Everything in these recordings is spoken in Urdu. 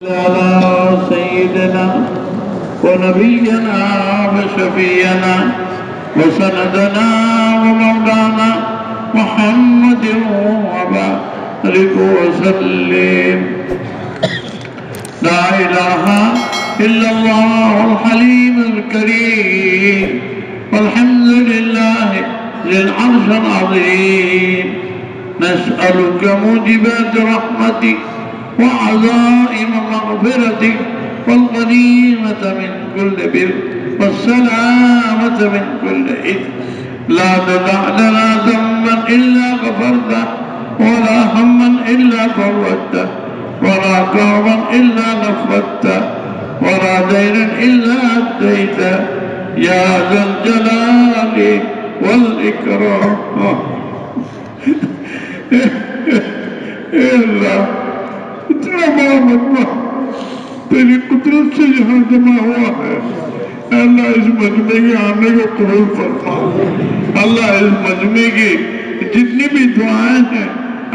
على سيدنا ونبينا وشفينا وسندنا ومولانا محمد وبارك وسلم. لا إله إلا الله الحليم الكريم والحمد لله ذي العرش العظيم. نسألك موجبات رحمتك وعزائم مغفرتك والغنيمة من كل بر والسلامة من كل إثم. لا تدع لنا ذنبا إلا غفرته ولا هما إلا فرجته ولا كربا إلا نفذته ولا دينا إلا أديته يا ذا الجلال والإكرام. اے اللہ اتنا بڑا مجمع تیری قدرت سے یہاں جمع ہوا ہے. اللہ اس مجمع کے آنے کو قبول فرما. اللہ اس مجمع کی جتنی بھی دعائیں ہیں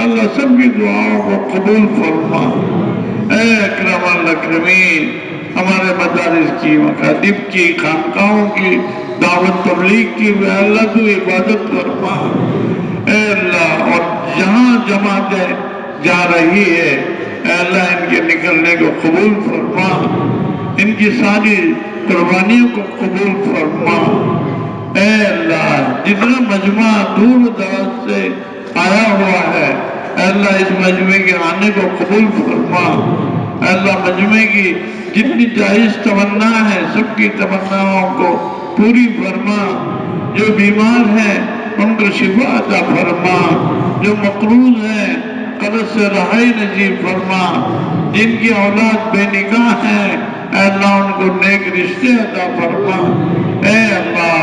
اللہ سب کی دعاؤں کو قبول فرما. اے اکرم الاکرمین ہمارے مدارس کی مکاتب کی خانقاہوں کی دعوت تبلیغ کی اللہ تو عبادت فرما. اے اللہ اور جہاں جماعتیں جا رہی ہے اے اللہ ان کے نکلنے کو قبول فرما. ان کی ساری قربانیوں کو قبول فرما. اے اللہ جتنا مجمع دور دراز سے آیا ہوا ہے اے اللہ اس مجمع کے آنے کو قبول فرما. اے اللہ مجمع کی جتنی جائز تمنا ہے سب کی تمناؤں کو پوری فرما. جو بیمار ہیں ان کو شفا عطا فرما. جو مقروض ہیں قرض سے رہائی نصیب فرما. جن کی اولاد بے نکاح ہیں اے اللہ ان کو نیک رشتے عطا فرما. اے اللہ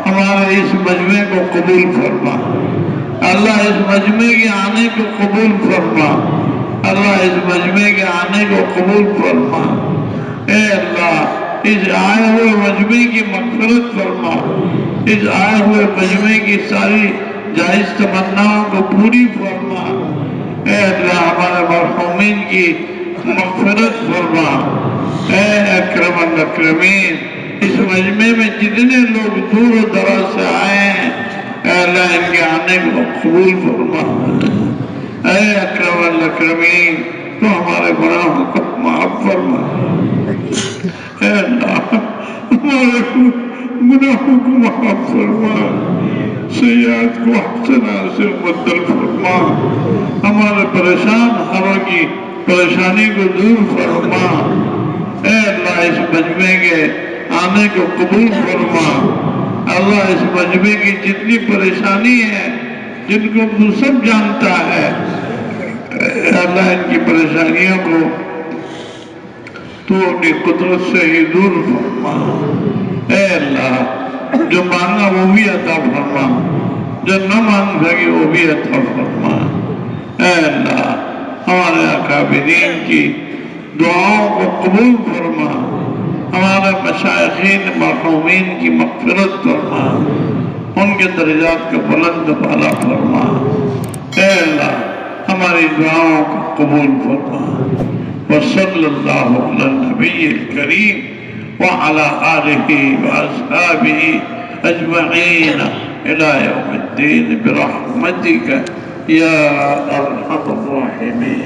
ہمارے اس مجمع کو قبول فرما. اللہ اس مجمع کے آنے کو قبول فرما. اللہ اس مجمع کے آنے کو قبول فرما. اے اللہ اس آئے ہوئے مجمع کی مغفرت فرما. اس آئے ہوئے مجمع کی ساری جائز تمناؤں کو پوری فرما. اے اللہ ہمارے مرحومین کی مغفرت فرما. اے اکرم الاکرمین اس مجمع میں جتنے لوگ دور و دراز سے آئے ہیں اے اللہ ان کے آنے کو قبول فرما. اے اکرم الاکرمین تو ہمارے گناہوں کو معاف فرما. اے اللہ ہمارے گناہوں کو معاف فرما. سیئات کو حسنات سے مبدل فرما. ہمارے پریشان حالوں کی پریشانی کو دور فرما. اے اللہ اس مجمع کے آنے کو قبول فرما. اللہ اس مجمع کی جتنی پریشانی ہے جن کو تو سب جانتا ہے اے اللہ ان کی پریشانیوں کو تو اپنی قدرت سے ہی دور فرما. اے اللہ جو مانگا وہ بھی عطا فرما. جو نہ مانگ سکے وہ بھی عطا فرما. اے اللہ ہمارے اکابرین کی دعاؤں کو قبول فرما. ہمارے مشائخین مرحومین کی مغفرت فرما. ان کے درجات کو بلند بالا فرما. اے اللہ ہماری دعاؤں کو قبول فرما. وصلی اللہ علی النبی الکریم وعلى آله وأصحابه أجمعين إلى يوم الدين برحمتك يا أرحم الراحمين.